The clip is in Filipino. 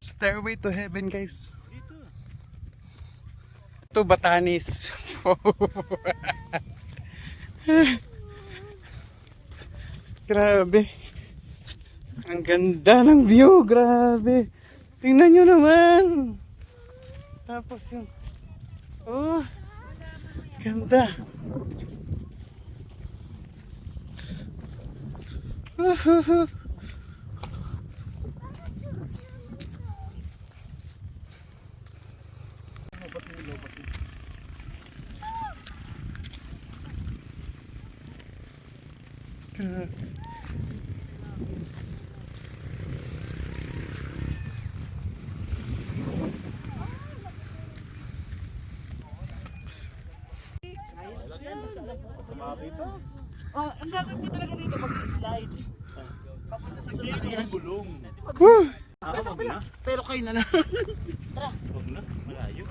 Stairway to heaven, guys. Ito, Batanes. Grabe. Ang ganda ng view. Grabe. Tingnan nyo naman. Tapos yung... Oh. Ganda. Oh, ang gagawin ko talaga dito mag-slide. Papunta sa sasakyan. Woo! Pero kayo na lang. Huwag na, malayo.